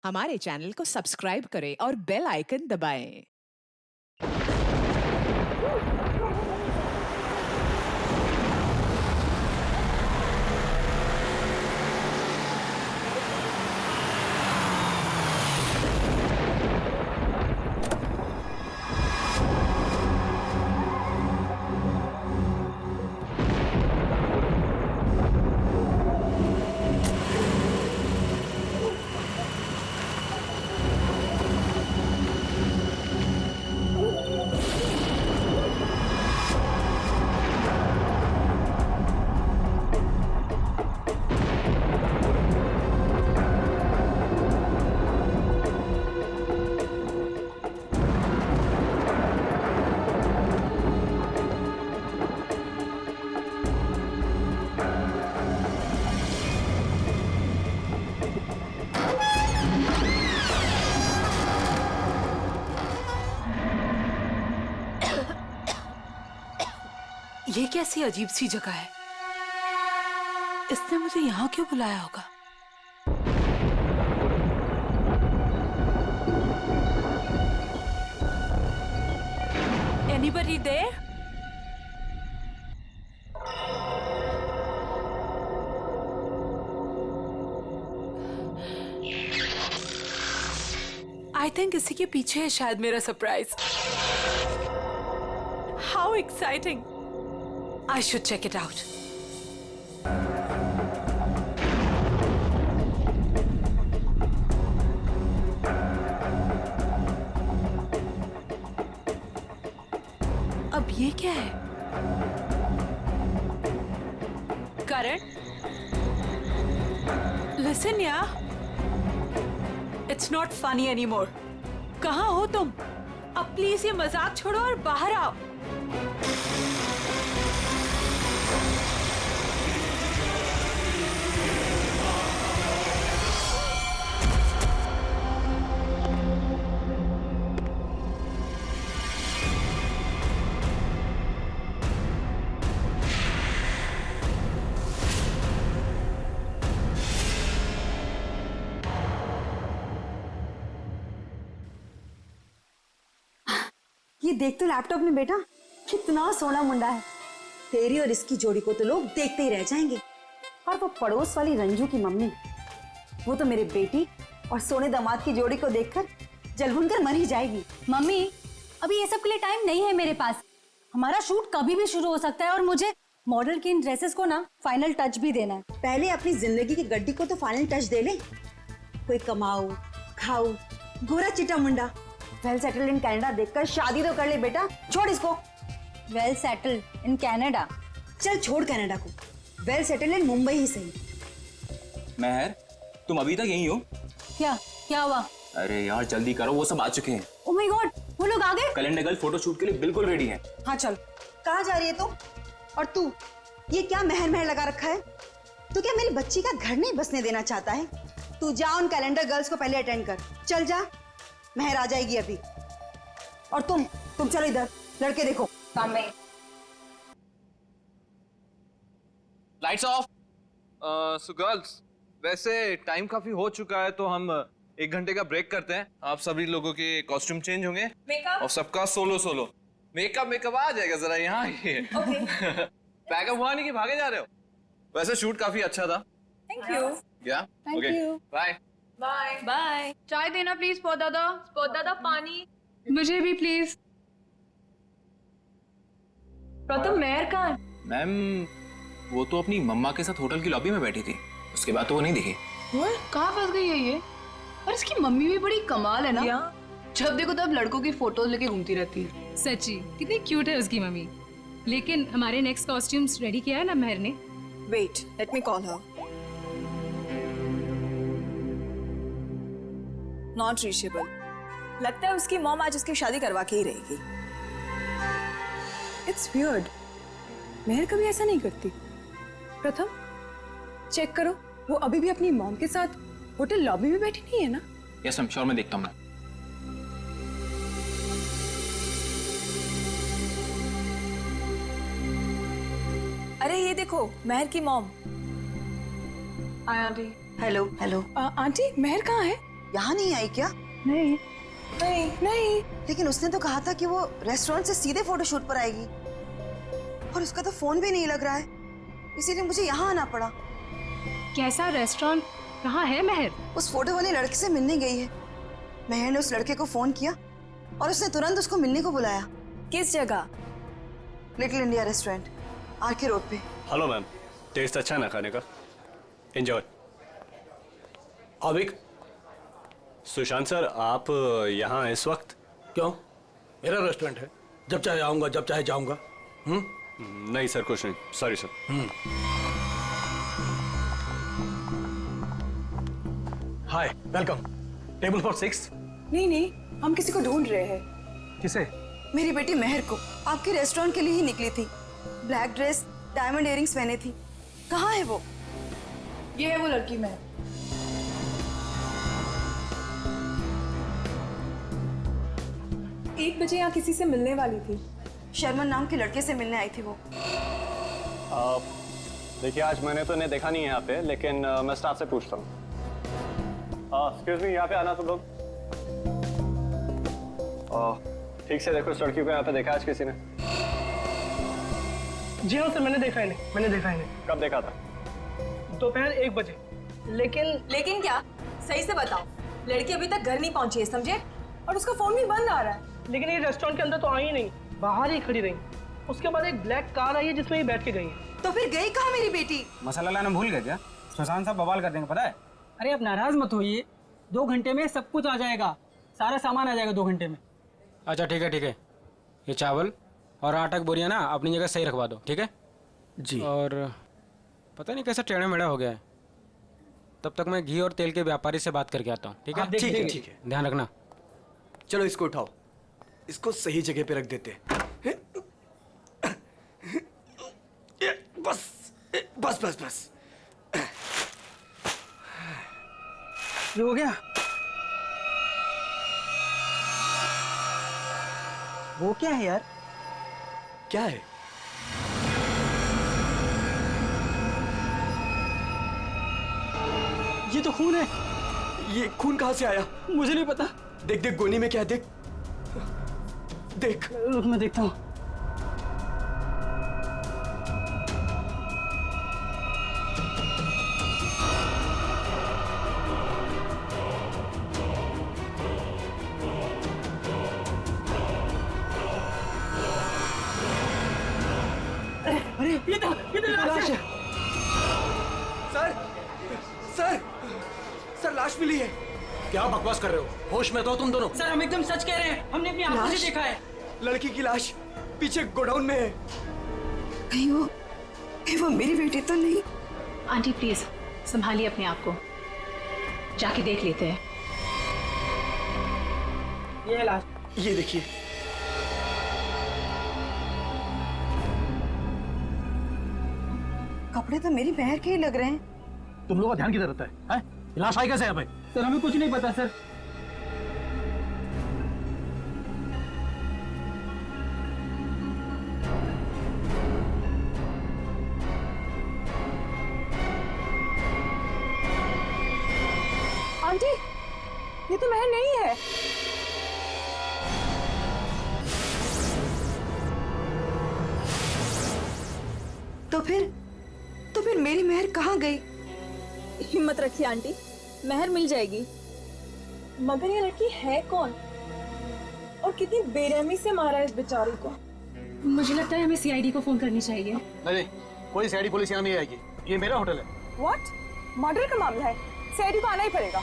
हमारे चैनल को सब्सक्राइब करें और बेल आइकन दबाएं। ये कैसी अजीब सी जगह है? इसने मुझे यहाँ क्यों बुलाया होगा? Anybody there? I think इसी के पीछे है शायद मेरा surprise. How exciting! I should check it out. अब ये क्या है? करण? Listen यार, it's not funny anymore. कहाँ हो तुम? अब प्लीज ये मजाक छोड़ो और बाहर आओ। ये देख तो लैपटॉप में बेटा, कितना सोना मुंडा है। तेरी और इसकी जोड़ी को तो लोग देखते ही रह जाएंगे। और वो पड़ोस वाली रंजू की मम्मी, वो तो मेरे बेटी और सोने दामाद की जोड़ी को देखकर जलभुन कर मर ही जाएगी। मम्मी, अभी ये सब के लिए टाइम नहीं है मेरे पास। हमारा शूट कभी भी शुरू हो सकता है और मुझे मॉडल की इन ड्रेसेस को ना फाइनल टच भी देना है। पहले अपनी जिंदगी की गड्डी को तो फाइनल टच दे ले। कोई कमाऊ खाऊ गोरा चिटा मुंडा वेल सेटल्ड इन कनाडा देखकर शादी तो कर ले बेटा। छोड़ इसको। Well settled in Canada? चल छोड़ कनाडा को, वेल सेटल्ड इन मुंबई ही सही। महर, तुम अभी तक यहीं हो? क्या हुआ? अरे यार जल्दी करो, वो सब आ चुके हैं। ओह माय गॉड, वो लोग आ गए? कैलेंडर गर्ल फोटो शूट के लिए बिल्कुल रेडी हैं। हाँ चल। कहाँ जा रही है तू? और तू ये क्या महर महर लगा रखा है? तू क्या मेरी बच्ची का घर नहीं बसने देना चाहता है? तू जा उन कैलेंडर गर्ल्स को पहले अटेंड कर। चल जा, महर आ जाएगी अभी। और तुम चलो इधर, लड़के देखो काम में। Lights off. सो गर्ल्स, वैसे टाइम काफी हो चुका है तो हम 1 घंटे का ब्रेक करते हैं। आप सभी लोगों के कॉस्ट्यूम चेंज होंगे और सबका सोलो मेकअप आ जाएगा। जरा यहाँ आइए। पैकअप हुआ नहीं कि भागे जा रहे हो? वैसे शूट काफी अच्छा था। Thank you. या ओके, बाय बाय। चाय देना प्लीज। स्पॉट दादा पानी। मुझे भी प्लीज। प्रथम मेहर कहाँ है? मैम, वो तो अपनी मम्मा के साथ होटल की लॉबी में बैठी थी, उसके बाद तो वो नहीं दिखी। कहाँ फंस गई है ये? और इसकी मम्मी भी बड़ी कमाल है ना। जब देखो तब लड़कों की फोटोज लेके घूमती रहती है। सच्ची कितनी क्यूट है उसकी मम्मी। लेकिन हमारे नेक्स्ट कॉस्ट्यूम्स रेडी किया है ना महर ने? Wait, let me call her. Not reachable. लगता है उसकी मॉम आज उसकी शादी करवा के ही रहेगी। It's weird. महर कभी ऐसा नहीं करती। प्रथम, चेक करो, वो अभी भी अपनी मॉम के साथ होटल लॉबी में बैठी नहीं है ना? यस मैम, श्योर, मैं देखता हूँ मैं। अरे ये देखो, महर की मॉम। आंटी। हेलो। आंटी, महर कहाँ है? यहाँ नहीं आई क्या? नहीं नहीं नहीं। लेकिन उसने तो कहा था कि वो रेस्टोरेंट से सीधे फोटोशूट पर आएगी, और उसका तो फोन भी नहीं लग रहा है, इसीलिए मुझे यहाँ आना पड़ा। कैसा रेस्टोरेंट? कहाँ है महर? उस फोटो वाले लड़के से मिलने गई है। महर ने उस लड़के को फोन किया और उसने तुरंत उसको मिलने को बुलाया। किस जगह? Little India restaurant, RK road पे। हेलो मैम, टेस्ट अच्छा है ना खाने का? एंजॉय। अभिक, सुशांत सर, आप यहाँ इस वक्त? क्यों? मेरा रेस्टोरेंट है, जब चाहे आऊंगा, जब चाहे जाऊंगा। नहीं सर, कुछ नहीं, sorry sir. Hi, welcome. Table for 6। नहीं नहीं, हम किसी को ढूंढ रहे हैं। किसे? मेरी बेटी महर को। आपके रेस्टोरेंट के लिए ही निकली थी। ब्लैक ड्रेस, डायमंड इयरिंग्स पहने थी। कहाँ है वो? ये है वो लड़की। महर 1 बजे यहाँ किसी से मिलने वाली थी। शर्मन नाम के लड़के से मिलने आई थी वो। देखिए, आज मैंने तो इन्हें देखा नहीं है यहाँ पे, लेकिन मैं स्टाफ से पूछता हूँ। एक्सक्यूज मी, यहाँ पे आना तुम लोग। ठीक से देखो, इस लड़की को यहाँ पे देखा आज किसी ने? जी हाँ सर, मैंने देखा इन्हें। कब देखा था? दोपहर 1 बजे। लेकिन क्या? सही से बताओ। लड़की अभी तक घर नहीं पहुंची है, समझे? और उसका फोन भी बंद आ रहा है। लेकिन ये रेस्टोरेंट के अंदर तो आई ही नहीं, बाहर ही खड़ी रही। उसके बाद एक ब्लैक कार आई है जिसमें ये बैठ के गई है। तो फिर गई कहाँ मेरी बेटी? मसाला लाना भूल गए क्या? सुशांत साहब बवाल कर देंगे, पता है? अरे आप नाराज मत होइए, 2 घंटे में सब कुछ आ जाएगा, सारा सामान आ जाएगा 2 घंटे में। अच्छा ठीक है। ये चावल और आटा की बोरियां ना अपनी जगह सही रखवा दो, ठीक है जी। और पता नहीं कैसा टेढ़ा मेढ़ा हो गया है, तब तक मैं घी और तेल के व्यापारी से बात करके आता हूँ, ठीक है? ठीक है। ध्यान रखना। चलो इसको उठाओ, इसको सही जगह पे रख देते हैं। बस। ये हो गया? वो क्या है यार? क्या है? ये तो खून है। ये खून कहाँ से आया? मुझे नहीं पता। देख गोनी में क्या है, देख। रुक, मैं देखता हूँ। अरे ये तो लाश है। सर लाश मिली है। क्या बकवास कर रहे हो? होश में तो तुम दोनों। सर हम एकदम सच कह रहे हैं, हमने अपनी आंखों से देखा है। लड़की की लाश पीछे गोडाउन में है। कहीं वो मेरी बेटी तो नहीं? आंटी प्लीज संभालिए अपने आप को, जाके देख लेते हैं। ये है लाश। ये देखिए। कपड़े तो मेरी महर के ही लग रहे हैं। तुम लोग का ध्यान किधर रहता है? लाश आई कैसे यहाँ पे? सर हमें कुछ नहीं पता सर। आंटी, ये तो महर नहीं है। तो फिर मेरी महर कहाँ गई? हिम्मत रखिए आंटी, महर मिल जाएगी। मगर ये लड़की है कौन और कितनी बेरहमी से मारा है इस बेचारी को? मुझे लगता है हमें सीआईडी को फोन करनी चाहिए। नहीं, कोई सीआईडी पुलिस यहाँ नहीं आएगी, ये मेरा होटल है। व्हाट? मर्डर का मामला है, सीआईडी को आना ही पड़ेगा।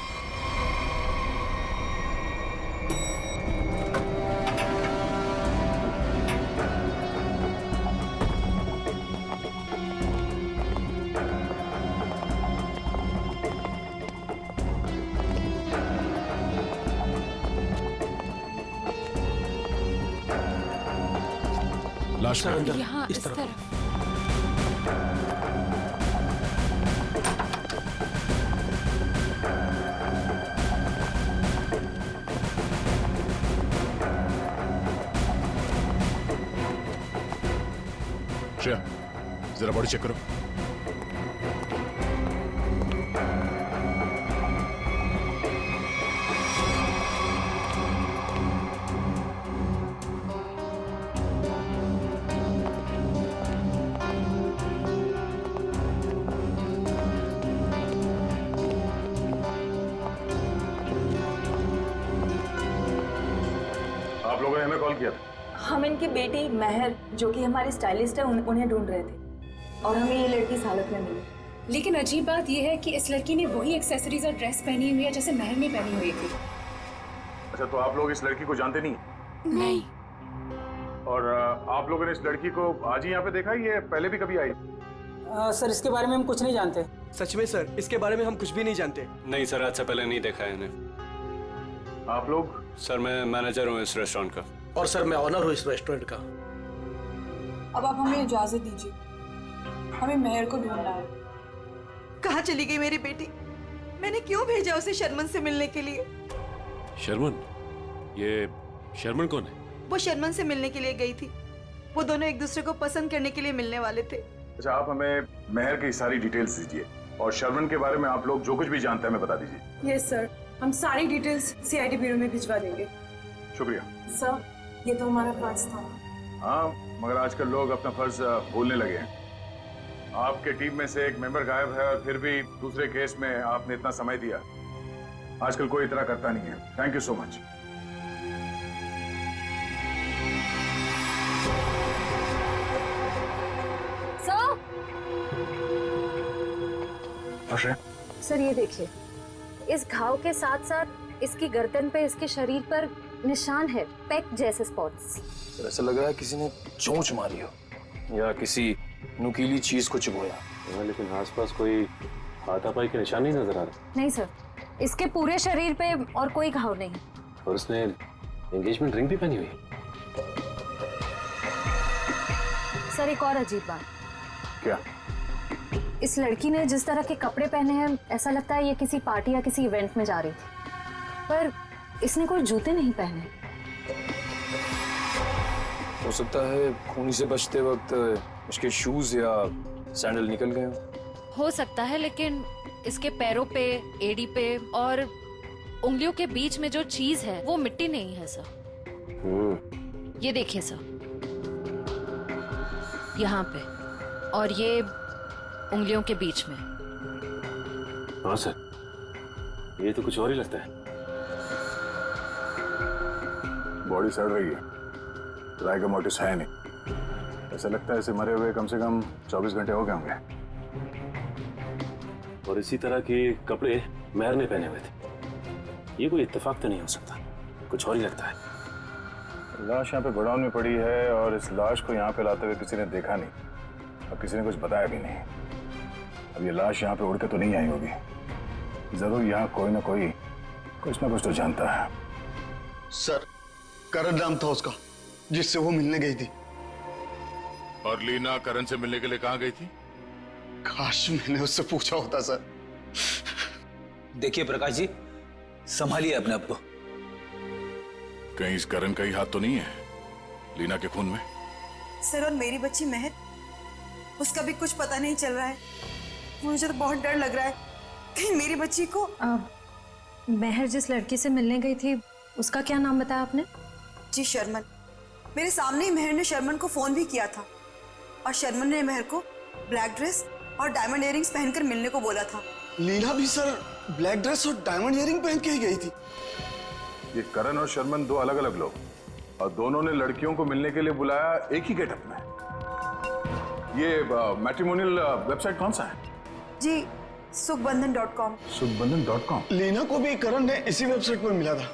लाश अंदर, यहाँ इस तरफ। श्रेया, जरा बॉडी चेक करो। लोगों ने हमें कॉल किया था? हम इनकी बेटी महर, जो कि हमारी स्टाइलिस्ट है, उन्हें ढूंढ रहे थे और हमें ये लड़की इस हालत में मिली। लेकिन अजीब बात यह है कि इस लड़की ने वही एक्सेसरीज और ड्रेस पहनी हुई है जैसे महर ने पहनी हुई थी। अच्छा, तो आप लोग इस लड़की को जानते नहीं? नहीं। और आप लोगों ने इस लड़की को आज ही यहाँ पे देखा, ये पहले भी कभी आई? सर इसके बारे में हम कुछ नहीं जानते। सच में सर, इसके बारे में हम कुछ भी नहीं जानते। नहीं सर, आज से पहले नहीं देखा है इन्हें। आप लोग? सर मैं मैनेजर हूँ इस रेस्टोरेंट का। और सर मैं ऑनर हूँ इस रेस्टोरेंट का। अब आप हमें इजाजत दीजिए, हमें महर को ढूंढना है। कहाँ चली गई मेरी बेटी? मैंने क्यों भेजा उसे शर्मन से मिलने के लिए? शर्मन? ये शर्मन कौन है? वो शर्मन से मिलने के लिए गई थी। वो दोनों एक दूसरे को पसंद करने के लिए मिलने वाले थे। अच्छा, आप हमें महर की सारी डिटेल्स दीजिए और शर्मन के बारे में आप लोग जो कुछ भी जानते हैं हमें बता दीजिए। यस सर, हम सारी डिटेल्स सीआईडी ब्यूरो में भिजवा देंगे। शुक्रिया सर, ये तो हमारा फर्ज था। हाँ, मगर आजकल लोग अपना फर्ज भूलने लगे हैं। आपके टीम में से एक मेंबर गायब है और फिर भी दूसरे केस में आपने इतना समय दिया। आजकल कोई इतना करता नहीं है। Thank you so much. Sir ये देखिए, इस घाव के साथ साथ इसकी गर्दन पे, इसके शरीर पर निशान है, पेक जैसे स्पॉट्स। सर ऐसा लग रहा है किसी ने चोंच मारी हो या किसी नुकीली चीज को चुभोया। लेकिन आसपास कोई हाथापाई के निशान नहीं नजर आ रहे। नहीं सर, इसके पूरे शरीर पे और कोई घाव नहीं। और उसने एंगेजमेंट रिंग भी पहनी हुई। सर एक और अजीब बात। क्या? इस लड़की ने जिस तरह के कपड़े पहने हैं, ऐसा लगता है ये किसी पार्टी या किसी इवेंट में जा रही थी, पर इसने कोई जूते नहीं पहने। हो सकता है खूनी से बचते वक्त इसके शूज या सैंडल निकल गए हो सकता है, लेकिन इसके पैरों पे, एड़ी पे और उंगलियों के बीच में जो चीज है वो मिट्टी नहीं है सर। ये देखिए सर, यहाँ पे और ये उंगलियों के बीच में। हाँ सर, ये तो कुछ और ही लगता है। बॉडी सड़ रही है, राइगर मोटिस है नहीं। ऐसा लगता है इसे मरे हुए कम से कम 24 घंटे हो गए होंगे। और इसी तरह के कपड़े महर ने पहने हुए थे। ये कोई इत्तेफाक तो नहीं हो सकता, कुछ और ही लगता है। लाश यहाँ पे गोडाउन में पड़ी है और इस लाश को यहाँ पे लाते हुए किसी ने देखा नहीं और किसी ने कुछ बताया भी नहीं। अब ये लाश यहाँ पे उड़ के तो नहीं आई होगी। जरूर यहाँ कोई ना कोई कुछ ना कुछ तो जानता है। सर, करण नाम था उसका जिससे वो मिलने गई थी। और लीना करण से मिलने के लिए कहाँ गई थी? काश मैंने उससे पूछा होता सर। देखिए प्रकाश जी, संभालिए अपने आप को। कहीं इस करण का ही हाथ तो नहीं है लीना के खून में? सर, और मेरी बच्ची महर, उसका भी कुछ पता नहीं चल रहा है। मुझे तो बहुत डर लग रहा है कहीं मेरी बच्ची को। महर जिस लड़की से मिलने गई थी, उसका क्या नाम बताया आपने? जी शर्मन। मेरे सामने ही महर ने शर्मन को फोन भी किया था और शर्मन ने महर को ब्लैक ड्रेस और डायमंड इयरिंग्स पहनकर मिलने को बोला था। लीना भी सर ब्लैक ड्रेस और डायमंड इयरिंग पहन के ही गई थी। ये करण और शर्मन दो अलग अलग लोग, और दोनों ने लड़कियों को मिलने के लिए बुलाया एक ही गेटअप में। ये मैट्रिमोनियल वेबसाइट कौन सा है? जी सुखबंधन.com। सुखबंधन.com। लीना को भी करण ने इसी वेबसाइट पर मिला था।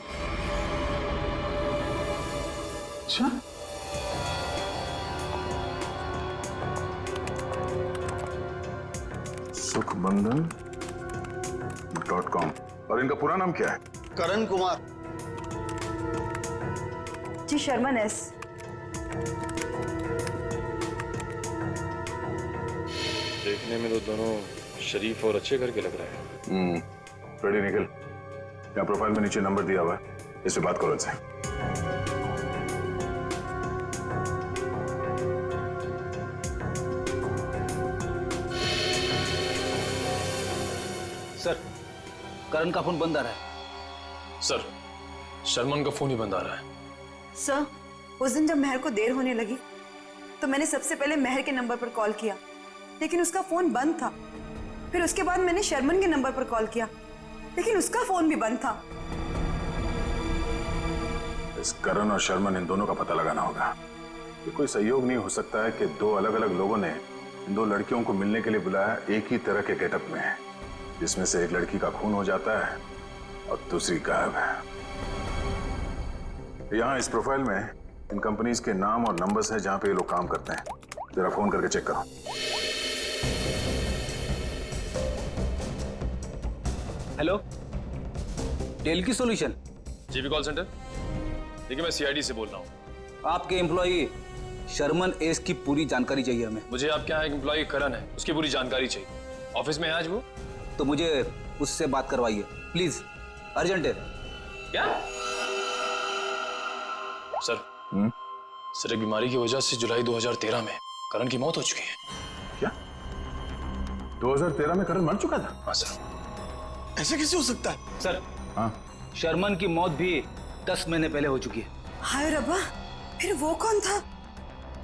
अच्छा, सुखबंधन.com। और इनका पूरा नाम क्या है? करण कुमार। जी शर्मन एस। देखने में तो दोनों शरीफ और अच्छे घर के लग रहे हैं। रेडी निकल। यहाँ प्रोफाइल में नीचे नंबर दिया हुआ है, इससे बात करो इनसे। सर, करण का फोन बंद आ रहा है। सर, शर्मन का फोन ही बंद आ रहा है। सर, उस दिन जब महर को देर होने लगी तो मैंने सबसे पहले महर के नंबर पर कॉल किया, लेकिन उसका फोन बंद था। फिर उसके बाद मैंने शर्मन के नंबर पर कॉल किया, लेकिन उसका फोन भी बंद था। इस करण और शर्मन, इन दोनों का पता लगाना होगा। ये कोई संयोग नहीं हो सकता है कि दो अलग अलग लोगों ने इन दो लड़कियों को मिलने के लिए बुलाया एक ही तरह के गेटअप में, जिसमें से एक लड़की का खून हो जाता है और दूसरी गायब है। यहाँ इस प्रोफाइल में इन कंपनीज के नाम और नंबर्स हैं जहां पे ये लोग काम करते हैं। जरा फोन करके चेक करो। हेलो, टेल की सॉल्यूशन। GB call centre. देखिए, मैं सीआईडी से बोल रहा हूँ। आपके एम्प्लॉई शर्मन एस की पूरी जानकारी चाहिए हमें। मुझे आपके यहाँ एक एम्प्लॉय करण है, उसकी पूरी जानकारी चाहिए। ऑफिस में है आज वो? तो मुझे उससे बात करवाइए प्लीज, अर्जेंट है। क्या सर? सर, एक बीमारी की वजह से जुलाई 2013 में करण की मौत हो चुकी है। क्या 2013 में करण मर चुका था? हाँ सर। ऐसे कैसे हो सकता है सर? हाँ, शर्मन की मौत भी 10 महीने पहले हो चुकी है। हाय रब्बा, फिर वो कौन था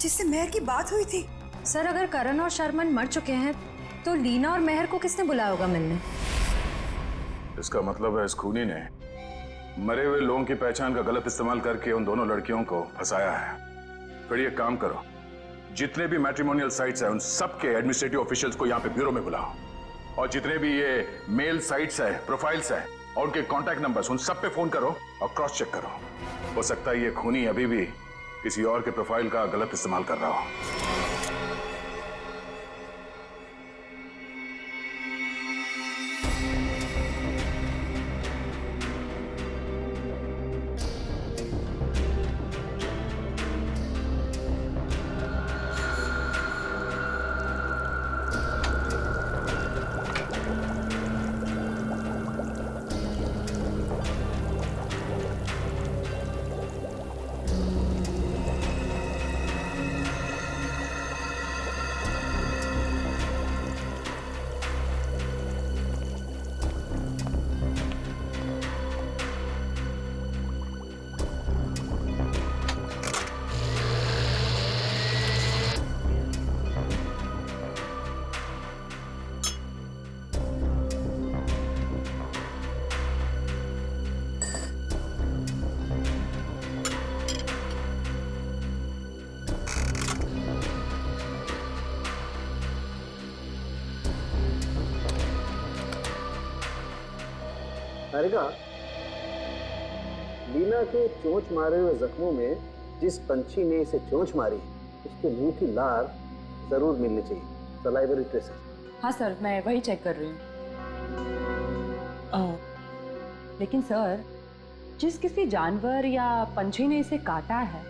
जिससे मेहर की बात हुई थी? सर, अगर करण और शर्मन मर चुके हैं तो लीना और मेहर को किसने बुलाया होगा मिलने? इसका मतलब है इस खूनी ने मरे हुए लोगों की पहचान का गलत इस्तेमाल करके उन दोनों लड़कियों को फंसाया है। फिर ये काम करो, जितने भी मैट्रिमोनियल साइट्स हैं उन सबके एडमिनिस्ट्रेटिव ऑफिशियल्स को यहाँ पे ब्यूरो में बुलाओ, और जितने भी ये मेल साइट्स है, प्रोफाइल्स है और उनके कॉन्टैक्ट नंबर्स, उन सब पे फोन करो और क्रॉस चेक करो। हो सकता है ये खूनी अभी भी किसी और के प्रोफाइल का गलत इस्तेमाल कर रहा हो। हारिका, लीना के चोंच मारे हुए जख्मों में जिस पंछी ने इसे चोंच मारी उसके मुंह की लार जरूर मिलनी चाहिए, सलाइवरी ट्रेसेस। हाँ सर, मैं वही चेक कर रही हूँ। लेकिन सर, जिस किसी जानवर या पंछी ने इसे काटा है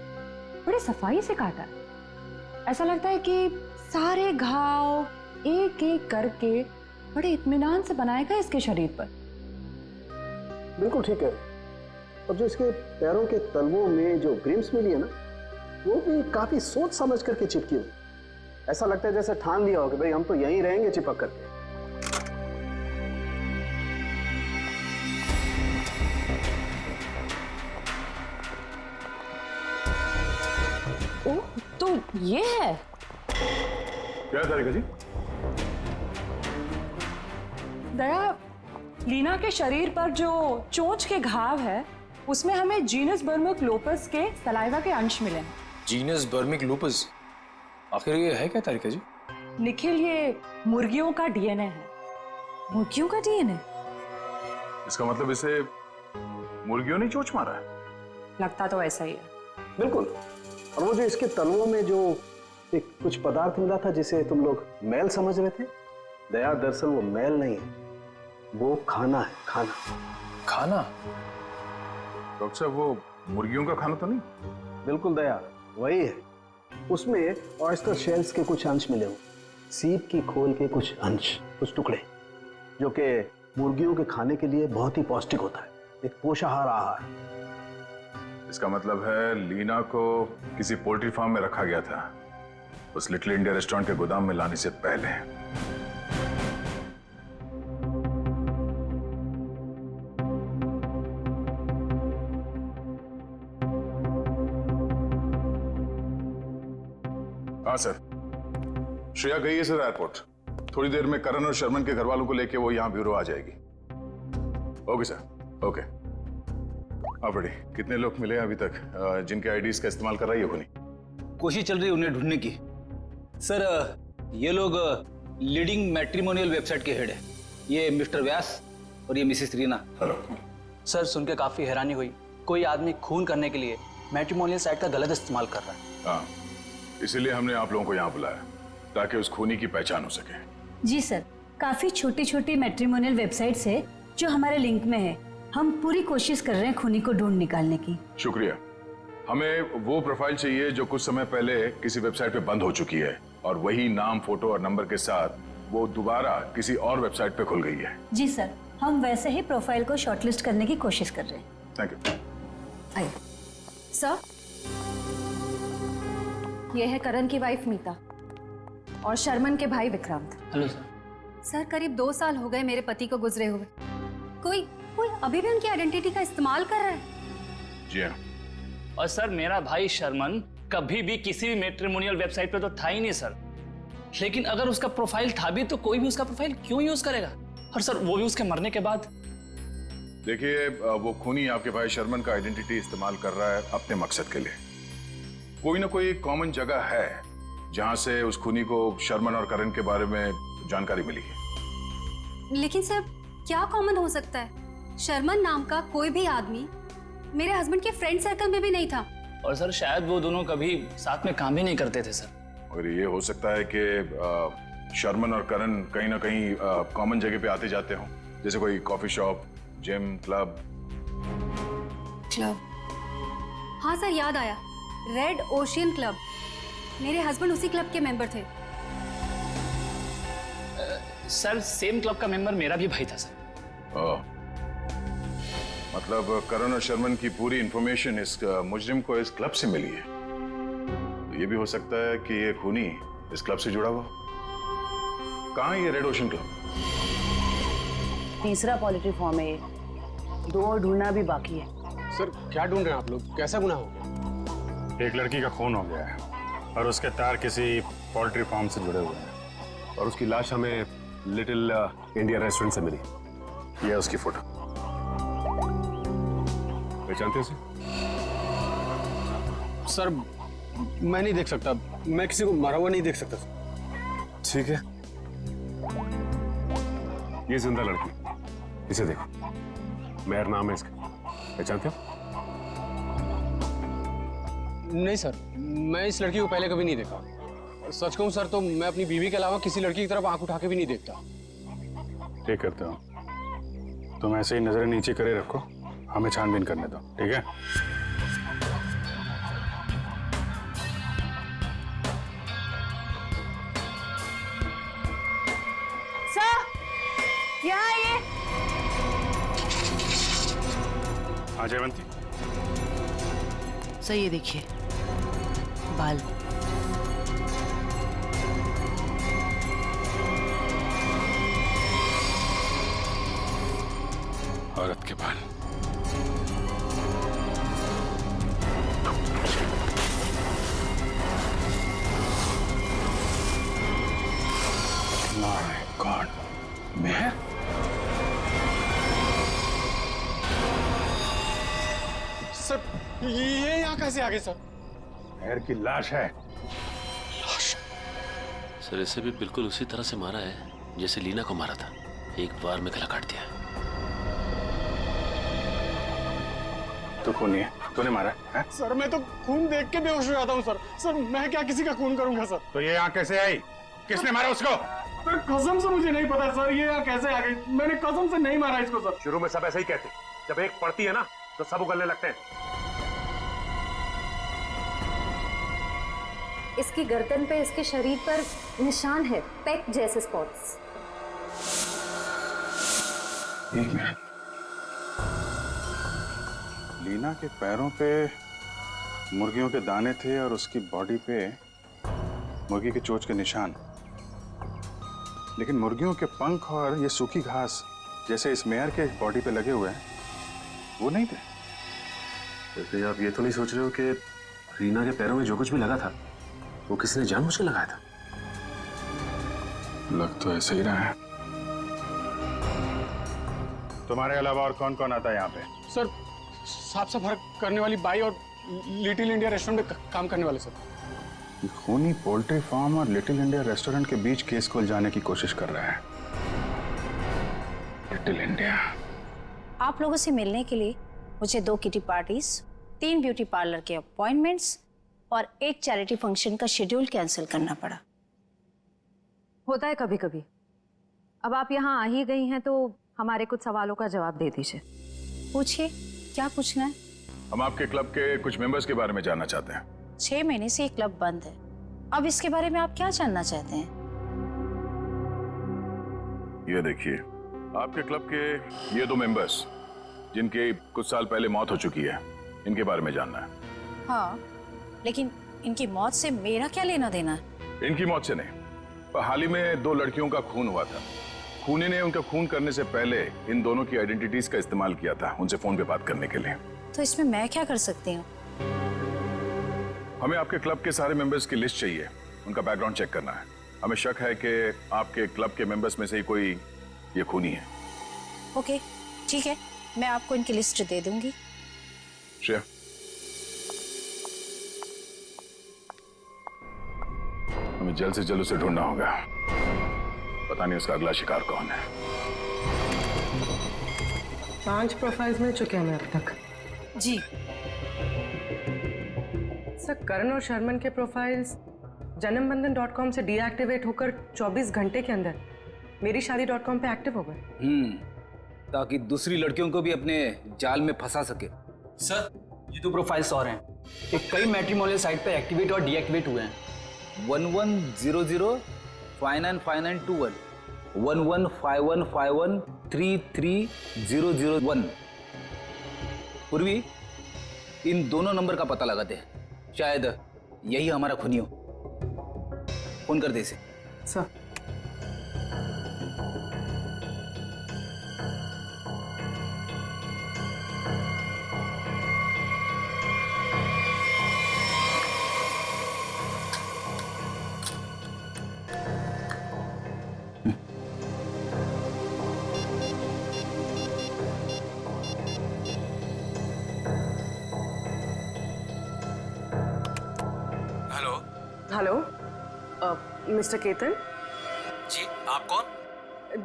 बड़े सफाई से काटा है। ऐसा लगता है कि सारे घाव एक एक करके बड़े इत्मीनान से बनाएगा इसके शरीर पर। बिल्कुल ठीक है। और जो इसके पैरों के तलवों में जो ग्रिम्स मिली है ना, वो भी काफी सोच समझ करके चिपकी हुई। ऐसा लगता है जैसे ठान लिया हो कि भाई हम तो यहीं रहेंगे चिपक करके। ओह, तो ये है। क्या तारिका जी? दया, लीना के शरीर पर जो चोंच के घाव है उसमें हमें जीनस बर्मिक लोपस के सलाइवा के अंश मिले हैं। जीनस बर्मिक लूपस? आखिर ये है क्या तारिका जी? निखिल, ये मुर्गियों का डीएनए है। मुर्गियों का डीएनए? इसका मतलब इसे मुर्गियों ने चोंच मारा है? लगता तो ऐसा ही है। बिल्कुल। और वो जो इसके तलवों में जो एक कुछ पदार्थ मिला था जिसे तुम लोग मैल समझ रहे थे, दया, दरअसल वो मैल नहीं है, वो खाना है। खाना? खाना? डॉक्टर साहब, वो मुर्गियों का खाना तो नहीं? बिल्कुल दया, वही है। उसमें ऑयस्टर शेल्स के कुछ अंश मिले हुए, सीप की खोल के कुछ अंश, कुछ टुकड़े, जो कि मुर्गियों के खाने के लिए बहुत ही पौष्टिक होता है, एक पोषाहार आहार। इसका मतलब है लीना को किसी पोल्ट्री फार्म में रखा गया था, उस लिटिल इंडिया रेस्टोरेंट के गोदाम में लाने से पहले। हाँ सर, श्रेया गई है सर एयरपोर्ट। थोड़ी देर में करण और शर्मन के घर वालों को लेके वो यहाँ ब्यूरो आ जाएगी। Okay sir, okay. हाँ बड़ी, कितने लोग मिले अभी तक जिनके आईडीज का इस्तेमाल कर रही है खुनी? कोशिश चल रही है उन्हें ढूंढने की। सर ये लोग लीडिंग मैट्रिमोनियल वेबसाइट के हेड है। ये मिस्टर व्यास और ये मिसेस रीना। हेलो सर, सुन के काफी हैरानी हुई। कोई आदमी खून करने के लिए मैट्रिमोनियल साइट का गलत इस्तेमाल कर रहा है। हाँ, इसीलिए हमने आप लोगों को यहाँ बुलाया ताकि उस खूनी की पहचान हो सके। जी सर, काफी छोटी छोटी मैट्रिमोनियल वेबसाइट्स है जो हमारे लिंक में है। हम पूरी कोशिश कर रहे हैं खूनी को ढूंढ निकालने की। शुक्रिया। हमें वो प्रोफाइल चाहिए जो कुछ समय पहले किसी वेबसाइट पे बंद हो चुकी है और वही नाम, फोटो और नंबर के साथ वो दोबारा किसी और वेबसाइट पे खुल गई है। जी सर, हम वैसे ही प्रोफाइल को शॉर्टलिस्ट करने की कोशिश कर रहे हैं। Thank you. आइए सर, ये है करण की वाइफ मीता और शर्मन के भाई विक्रांत। Hello sir. सर, करीब 2 साल हो गए मेरे पति को गुजरे हुए। कोई अभी भी उनकी आइडेंटिटी का इस्तेमाल कर रहा है। जी हाँ। और सर मेरा भाई शर्मन कभी भी किसी भी मैट्रिमोनियल वेबसाइट पे तो था ही नहीं सर। लेकिन अगर उसका प्रोफाइल था भी तो कोई भी उसका प्रोफाइल क्यों यूज करेगा? और सर वो भी उसके मरने के बाद। देखिए, वो खूनी आपके भाई शर्मन का आइडेंटिटी इस्तेमाल कर रहा है अपने मकसद के लिए। कोई ना कोई कॉमन जगह है जहां से उस खूनी को शर्मन और करण के बारे में जानकारी मिली है। लेकिन सर, क्या कॉमन हो सकता है? शर्मन नाम का कोई भी आदमी मेरे हस्बैंड के फ्रेंड सर्कल में भी नहीं था। और सर शायद वो दोनों कभी साथ में काम ही नहीं करते थे सर। और ये हो सकता है कि शर्मन और करण कहीं ना कहीं कॉमन जगह पे आते जाते हों, जैसे कोई कॉफी शॉप, जिम, क्लब। हाँ सर, याद आया, रेड ओशियन क्लब। मेरे हस्बैंड उसी क्लब के मेंबर थे। सर सेम क्लब का मेंबर मेरा भी भाई था सर। मतलब करण और शर्मन की पूरी इंफॉर्मेशन इस मुजरिम को इस क्लब से मिली है। तो ये भी हो सकता है कि ये खूनी इस क्लब से जुड़ा हुआ। कहाँ है ये रेड ओशन क्लब? तीसरा पोल्ट्री फॉर्म है ये। 2 और ढूंढना भी बाकी है। सर, क्या ढूंढ रहे हैं आप लोग? कैसा गुनाह हो गया? एक लड़की का खून हो गया है और उसके तार किसी पोल्ट्री फार्म से जुड़े हुए हैं और उसकी लाश हमें लिटिल इंडिया रेस्टोरेंट से मिली। ये है उसकी फोटो। पहचानते हैं सर, मैं नहीं देख सकता। मैं किसी को मरा हुआ नहीं देख सकता। ठीक है, ये जिंदा लड़की, इसे देखो। मेहर नाम है इसका, पहचानते हो? नहीं सर, मैं इस लड़की को पहले कभी नहीं देखा। सच कहूं सर तो मैं अपनी बीवी के अलावा किसी लड़की की तरफ आंख उठा के भी नहीं देखता। ठीक करते हो। तुम ऐसे ही नजरें नीचे करे रखो, हमें छानबीन करने दो, ठीक है? सर, यहाँ आइए। हाँ जयवंती। सर, ये देखिए बाल। औरत के बाल। माय गॉड, मैं? सर, ये यहाँ कैसे आ गए सर? मेहर की लाश है। सर, इसे भी बिल्कुल उसी तरह से मारा है जैसे लीना को मारा था। एक बार में गला काट दिया। तो खूनी है, तूने मारा है? सर, मैं तो खून देख के बेहोश हो जाता हूँ सर। सर, मैं क्या किसी का खून करूंगा सर? तो ये यहाँ कैसे आई? किसने मारा उसको? सर, कसम से मुझे नहीं पता सर, ये यहाँ कैसे आ गई? मैंने कसम से नहीं मारा इसको सर। शुरू में सब ऐसे ही कहते, जब एक पड़ती है ना तो सब उगलने लगते हैं। इसकी गर्दन पे, इसके शरीर पर निशान है, पेक जैसे स्पॉट्स। एक मिनट। लीना के पैरों पे मुर्गियों के दाने थे और उसकी बॉडी पे मुर्गी के चोंच के निशान। लेकिन मुर्गियों के पंख और ये सूखी घास जैसे इस मेयर के बॉडी पे लगे हुए हैं, वो नहीं थे। वैसे आप ये तो नहीं सोच रहे हो कि रीना के पैरों में जो कुछ भी लगा था वो किसी ने जानबूझ के लगाया था? लग तो ऐसे ही रहा है। तुम्हारे अलावा और कौन कौन आता है यहाँ पे? सर, साफ सफाई करने वाली बाई और लिटिल इंडिया रेस्टोरेंट में काम करने वाले सर। ये खूनी पोल्ट्री फार्म और लिटिल इंडिया रेस्टोरेंट के बीच केस को उलझाने की कोशिश कर रहा है लिटिल इंडिया। आप लोगों से मिलने के लिए मुझे 2 किटी पार्टीज, 3 ब्यूटी पार्लर के अपॉइंटमेंट्स और एक चैरिटी फंक्शन का शेड्यूल कैंसिल करना पड़ा। होता है कभी कभी। अब आप यहाँ आ ही गई हैं तो हमारे कुछ सवालों का जवाब दे दीजिए। पूछिए, क्या पूछना है? हम आपके क्लब के कुछ मेंबर्स के बारे में जानना चाहते हैं। 6 महीने से ये क्लब बंद है, अब इसके बारे में आप क्या जानना चाहते हैं? ये देखिए, आपके क्लब के ये 2 मेंबर्स जिनके कुछ साल पहले मौत हो चुकी है, इनके बारे में जानना है। हाँ, लेकिन इनकी मौत से मेरा क्या लेना देना है? इनकी मौत से नहीं, पर हाल ही में 2 लड़कियों का खून हुआ था। खूनी ने उनका खून करने से पहले इन दोनों की आइडेंटिटीज का इस्तेमाल किया था उनसे फोन पे बात करने के लिए। तो इसमें मैं क्या कर सकती हूँ? हमें आपके क्लब के सारे मेंबर्स की लिस्ट चाहिए, उनका बैकग्राउंड चेक करना है। हमें शक है कि आपके क्लब के मेंबर्स में से ही कोई ये खूनी है। ओके, ठीक है, मैं आपको इनकी लिस्ट दे दूंगी। श्रेया, हमें जल्द से जल्द उसे ढूंढना होगा। पता नहीं उसका अगला शिकार कौन है। 5 प्रोफाइल्स मिल चुके हैं हमें अब तक। जी सर, करण और शर्मन के प्रोफाइल्स janambandan.com से डीएक्टिवेट होकर 24 घंटे के अंदर मेरीशादी.com पे एक्टिव हो गए। ताकि दूसरी लड़कियों को भी अपने जाल में फंसा सके। सर, ये 2 प्रोफाइल्स और हैं कि कई मैट्रिमोनियल साइट पे एक्टिवेट और डीएक्टिवेट हुए हैं। 1100 595921 115151 33001। पूर्वी, इन दोनों नंबर का पता लगाते हैं, शायद यही हमारा खूनी हो। फोन कर दे इसे। सर, हेलो, मिस्टर केतन जी, आप कौन?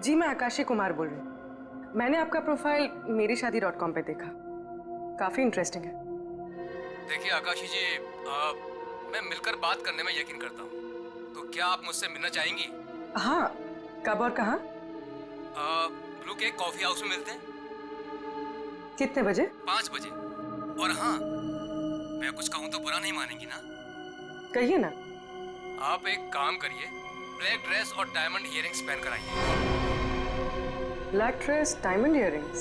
जी, मैं आकाशी कुमार बोल रही हूँ। मैंने आपका प्रोफाइल मेरीशादी.com पे देखा, काफी इंटरेस्टिंग है। देखिए आकाशी जी, मैं मिलकर बात करने में यकीन करता हूँ, तो क्या आप मुझसे मिलना चाहेंगी? हाँ, कब और कहाँ? ब्लू केक कॉफी हाउस में मिलते हैं। कितने बजे? 5 बजे। और हाँ, मैं कुछ कहूँ तो बुरा नहीं मानेंगी ना? कहिए ना। आप एक काम करिए, ब्लैक ड्रेस और डायमंड इयररिंग्स पहन कर आइए। Black dress, diamond earrings.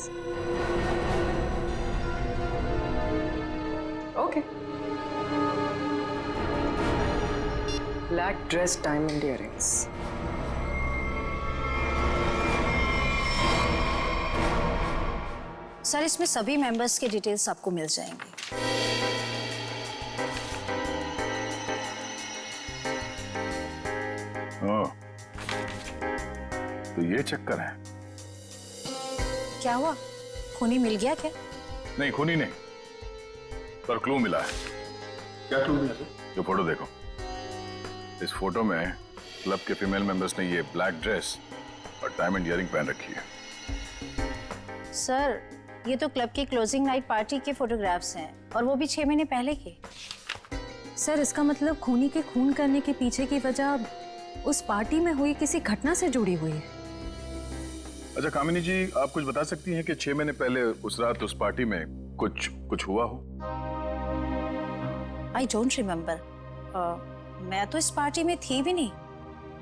Okay. Black dress, diamond earrings. Sir, इसमें सभी मेंबर्स के डिटेल्स आपको मिल जाएंगे। तो ये चक्कर है। क्या हुआ, खूनी मिल गया क्या? नहीं, खूनी नहीं, पर क्लू मिला है। क्या क्लू मिला सर? जो फोटो देखो, इस फोटो में क्लब के फीमेल मेंबर्स ने ये ब्लैक ड्रेस और डायमंड इयररिंग पहन रखी है। सर, ये तो क्लब की क्लोजिंग नाइट पार्टी के फोटोग्राफ्स हैं, और वो भी 6 महीने पहले के। सर, इसका मतलब खूनी के खून करने के पीछे की वजह उस पार्टी में हुई किसी घटना से जुड़ी हुई है। अच्छा कामिनी जी, आप कुछ बता सकती हैं कि 6 महीने पहले उस रात उस पार्टी में कुछ हुआ हो? I don't remember. मैं तो इस पार्टी में थी भी नहीं,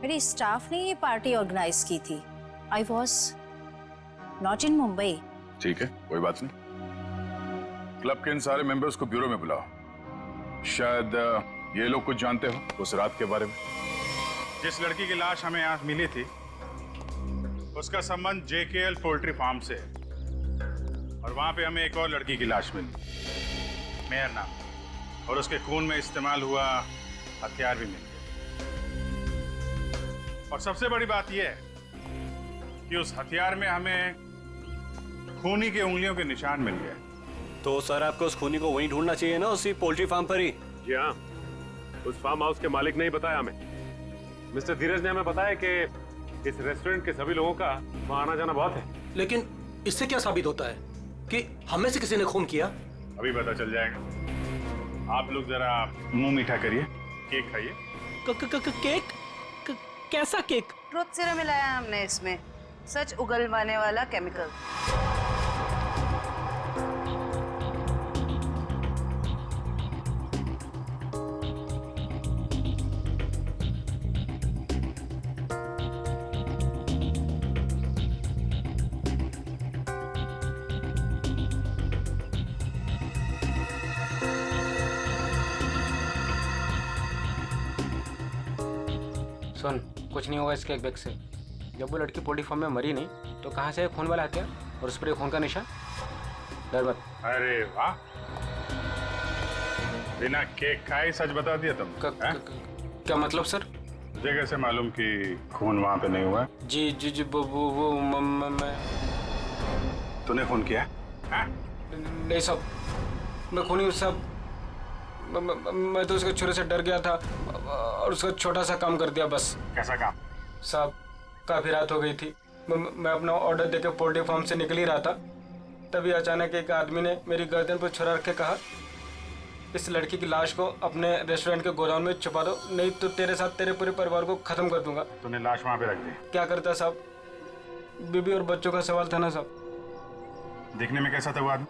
मेरे स्टाफ ने ये पार्टी ऑर्गेनाइज की थी। I was not in Mumbai. ठीक है, कोई बात नहीं। क्लब के इन सारे मेंबर्स को ब्यूरो में बुलाओ। शायद ये लोग कुछ जानते हो उस रात के बारे में। जिस लड़की की लाश हमें यहाँ मिली थी, उसका संबंध JKL पोल्ट्री फार्म से है, और वहां पे हमें एक और लड़की की लाश मिली, मेहर नाम, और उसके खून में इस्तेमाल हुआ हथियार भी मिल गया। और सबसे बड़ी बात यह है कि उस हथियार में हमें खूनी के उंगलियों के निशान मिल गए। तो सर आपको उस खूनी को वहीं ढूंढना चाहिए ना, उसी पोल्ट्री फार्म पर ही। जी हाँ, उस फार्म हाउस के मालिक ने ही बताया हमें। मिस्टर धीरज ने हमें बताया कि इस रेस्टोरेंट के सभी लोगों का वहाँ आना जाना बहुत है। लेकिन इससे क्या साबित होता है कि हम में से किसी ने खून किया? अभी पता चल जाएगा। आप लोग जरा मुंह मीठा करिए, केक खाइए। केक? कैसा केक? ट्रुथ सीरम मिलाया हमने इसमें, सच उगलवाने वाला केमिकल। सुन, कुछ नहीं होगा इस केक बैग से। जब वो लड़की पोल्ट्री फार्म में मरी नहीं तो कहाँ से खून वाला हथियार और उस पर खून का निशान? डर मत। अरे वाह, बिना केक खाए सच बता दिया तुम। क्या मतलब सर? तुझे कैसे मालूम कि खून वहाँ पे नहीं हुआ? जी जी जी वो मैं। तूने खून किया? नहीं साहब, मैं खूनी हूँ साहब। मैं तो उसके छुरे से डर गया था और उसका छोटा सा काम कर दिया बस। कैसा काम? साहब काफी रात हो गई थी, मैं अपना ऑर्डर देके पोल्ट्री फार्म से निकल ही रहा था, तभी अचानक एक आदमी ने मेरी गर्दन पर छुरा रख के कहा, इस लड़की की लाश को अपने रेस्टोरेंट के गोदाम में छुपा दो, नहीं तो तेरे साथ तेरे पूरे परिवार को खत्म कर दूंगा। तूने लाश वहाँ पे रख दी? क्या करता साहब, बीबी और बच्चों का सवाल था ना साहब। देखने में कैसा था वो आदमी?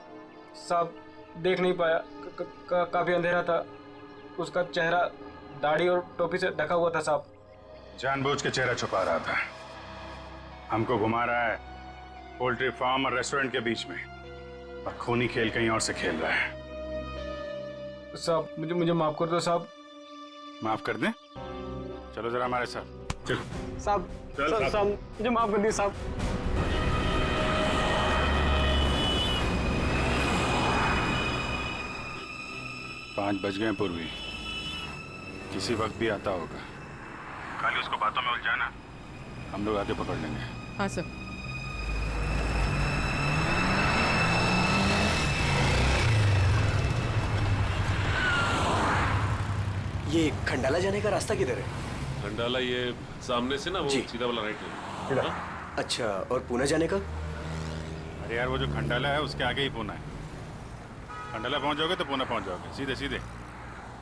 साहब देख नहीं पाया, काफी अंधेरा था, उसका चेहरा दाढ़ी और टोपी से ढका हुआ था साहब। जानबूझ के चेहरा छुपा रहा था, हमको घुमा रहा है पोल्ट्री फार्म और रेस्टोरेंट के बीच में, और खूनी खेल कहीं और से खेल रहा है। साहब मुझे माफ कर दो साहब। माफ कर दें? चलो जरा हमारे साथ चल। साहब साहब मुझे माफ कर दिए साहब। पाँच बज गए पूर्वी, किसी वक्त भी आता होगा, खाली उसको बातों में उलझाना, हम लोग आके पकड़ लेंगे। हाँ सर। ये खंडाला जाने का रास्ता किधर है? खंडाला ये सामने से ना, वो सीधा वाला राइट ले। अच्छा, और पुणे जाने का? अरे यार वो जो खंडाला है उसके आगे ही पूना है। खंडाला पहुंच जाओगे तो पुणे पहुंच जाओगे, सीधे सीधे।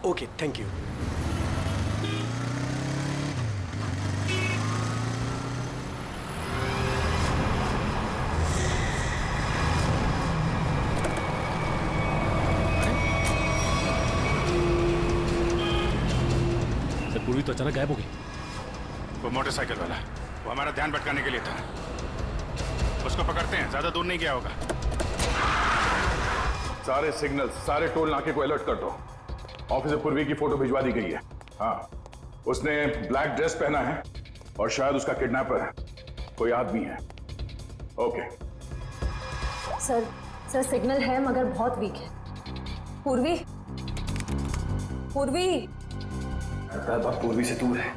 Okay, thank you. सर पूर्वी तो अचानक गायब हो गई। वो मोटरसाइकिल वाला, वो हमारा ध्यान भटकाने के लिए था। उसको पकड़ते हैं, ज्यादा दूर नहीं गया होगा। सारे सिग्नल, सारे टोल नाके को अलर्ट कर दो। ऑफिसर पूर्वी की फोटो भिजवा दी गई है। हाँ, उसने ब्लैक ड्रेस पहना है और शायद उसका किडनैपर कोई आदमी है। ओके सर सिग्नल है मगर बहुत वीक है। पूर्वी बात पूर्वी से दूर है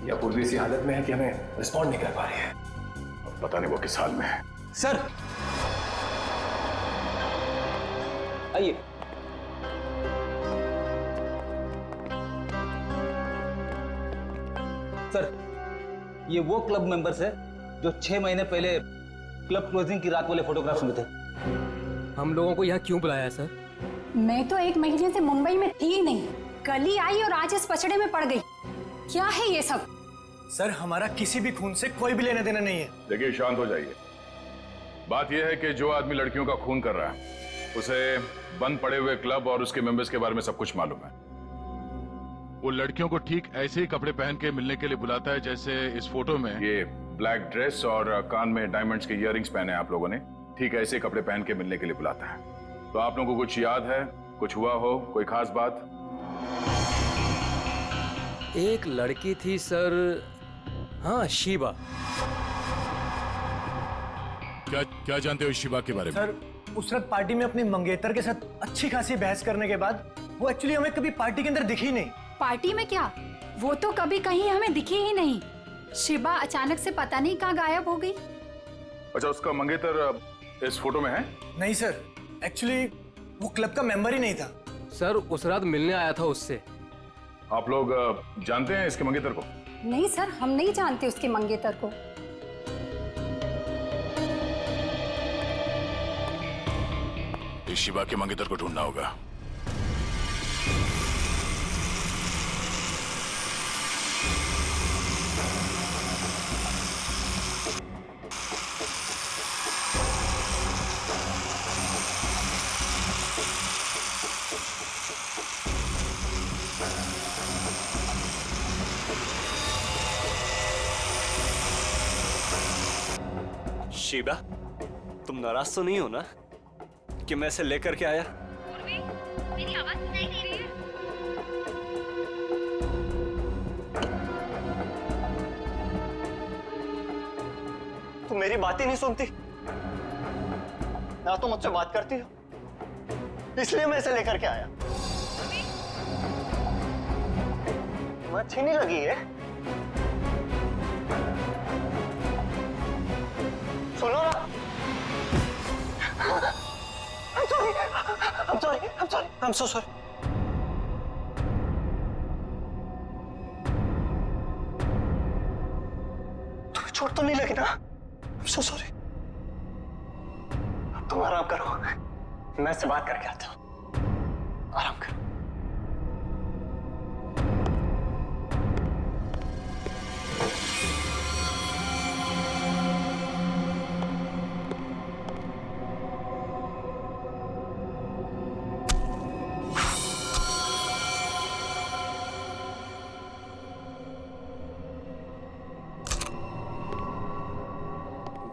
या पूर्वी इसी हालत में है कि हमें रिस्पॉन्ड नहीं कर पा रही है। पता नहीं वो किस हाल में है। सर आइए। सर ये वो क्लब मेंबर्स है जो 6 महीने पहले क्लब क्लोजिंग की रात वाले फोटोग्राफ्स में थे। हम लोगों को यहाँ क्यों बुलाया है सर? मैं तो 1 महीने से मुंबई में थी ही नहीं, कल ही आई और आज इस पचड़े में पड़ गई। क्या है ये सब? सर हमारा किसी भी खून से कोई भी लेना देना नहीं है। देखिए शांत हो जाइए। बात यह है कि जो आदमी लड़कियों का खून कर रहा है उसे बंद पड़े हुए क्लब और उसके मेंबर्स के बारे में सब कुछ मालूम है। वो लड़कियों को ठीक ऐसे ही कपड़े पहन के मिलने के लिए बुलाता है जैसे इस फोटो में। ये ब्लैक ड्रेस और कान में डायमंड्स के इयररिंग्स पहने आप लोगों ने, ठीक ऐसे कपड़े पहन के मिलने के लिए बुलाता है। तो आप लोगों को कुछ याद है, कुछ हुआ हो, कोई खास बात? एक लड़की थी सर, हाँ शिवा। क्या जानते हो शिवा के बारे में? सर उस रात पार्टी में अपनी मंगेतर के साथ अच्छी खासी बहस करने के बाद वो एक्चुअली हमें कभी पार्टी के अंदर दिखी ही नहीं। पार्टी में क्या, वो तो कभी कहीं हमें दिखी ही नहीं। शिवा अचानक से पता नहीं कहाँ गायब हो गई। अच्छा, उसका मंगेतर इस फोटो में है? नहीं सर, एक्चुअली वो क्लब का मेंबर ही नहीं था। सर उस रात मिलने आया था उससे। आप लोग जानते हैं इसके मंगेतर को? नहीं सर, हम नहीं जानते उसके मंगेतर को। इस शिवा के मंगेतर को ढूंढना होगा। शीबा, तुम नाराज तो नहीं हो ना कि मैं इसे लेकर के आया? मेरी आवाज सुनाई दे रही है? तुम मेरी बात ही नहीं सुनती ना, तो मुझसे बात करती हो, इसलिए मैं इसे लेकर के आया। तुम्हें अच्छी नहीं लगी है? सुनो ना। I'm so sorry. तुम्हें चोट तो नहीं लगी ना? I'm so sorry. अब तुम आराम करो, मैं इससे बात करके आता हूँ। आराम करो।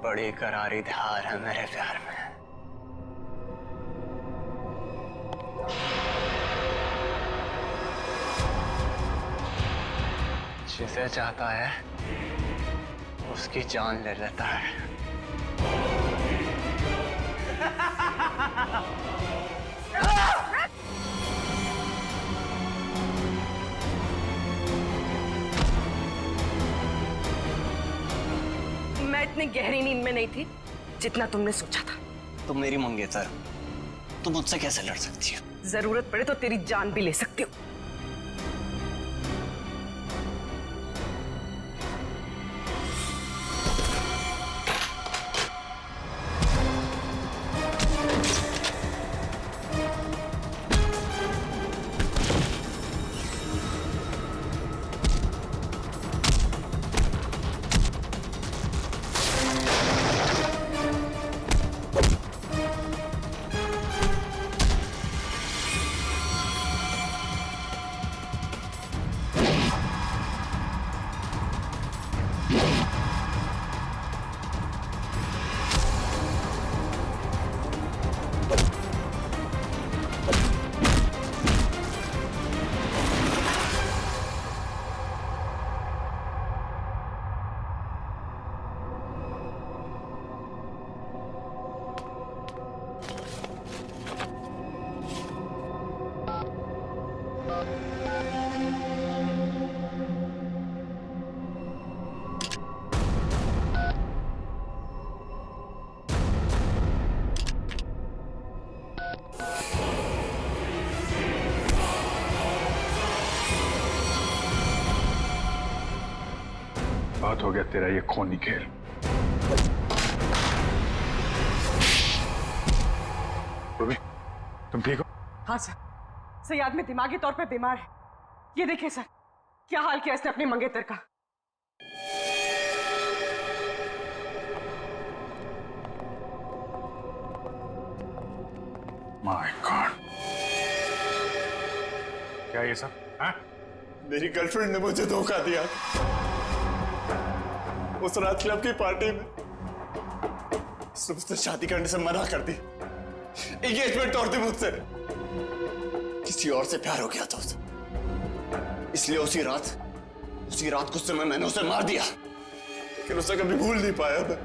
बड़ी करारी धार है मेरे प्यार में। जिसे चाहता है उसकी जान ले लेता है। मैं इतनी गहरी नींद में नहीं थी जितना तुमने सोचा था। तुम मेरी मंगेतर, तुम मुझसे कैसे लड़ सकती हो? जरूरत पड़े तो तेरी जान भी ले सकती हो। बात हो गया तेरा ये खूनी खेल। रूबी, तुम ठीक हो? हाँ सर, सही आदमी दिमागी तौर पे बीमार है। ये देखिए सर, क्या हाल किया इसने अपने मंगेतर का। माय गॉड, क्या ये सब? हाँ? मेरी गर्लफ्रेंड ने मुझे धोखा दिया उस रात क्लब की पार्टी में। उसने मुझसे शादी करने से मना कर दी, एंगेजमेंट तोड़ दी मुझसे। किसी और से प्यार हो गया था उसे, इसलिए उसी रात गुस्से में मैंने उसे मार दिया, लेकिन उसे कभी भूल नहीं पाया मैं।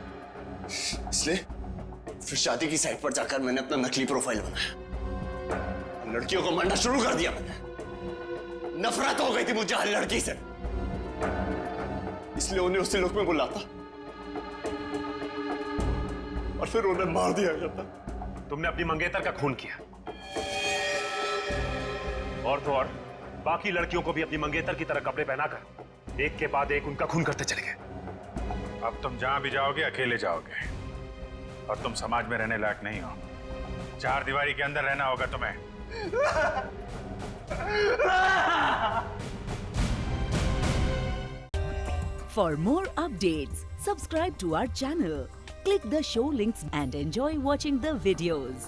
इसलिए फिर शादी की साइट पर जाकर मैंने अपना नकली प्रोफाइल बनाया, लड़कियों को मारना शुरू कर दिया मैंने। नफरत हो गई थी मुझे हर लड़की से, इसलिए उन्हें उसी लोक में बुलाता और फिर उन्हें मार दिया करता। तुमने अपनी मंगेतर का खून किया, और तो और बाकी लड़कियों को भी अपनी मंगेतर की तरह कपड़े पहनाकर एक के बाद एक उनका खून करते चले गए। अब तुम जहां भी जाओगे अकेले जाओगे और तुम समाज में रहने लायक नहीं हो। चार दीवारी के अंदर रहना होगा तुम्हें। For more updates, subscribe to our channel, click the show links and enjoy watching the videos.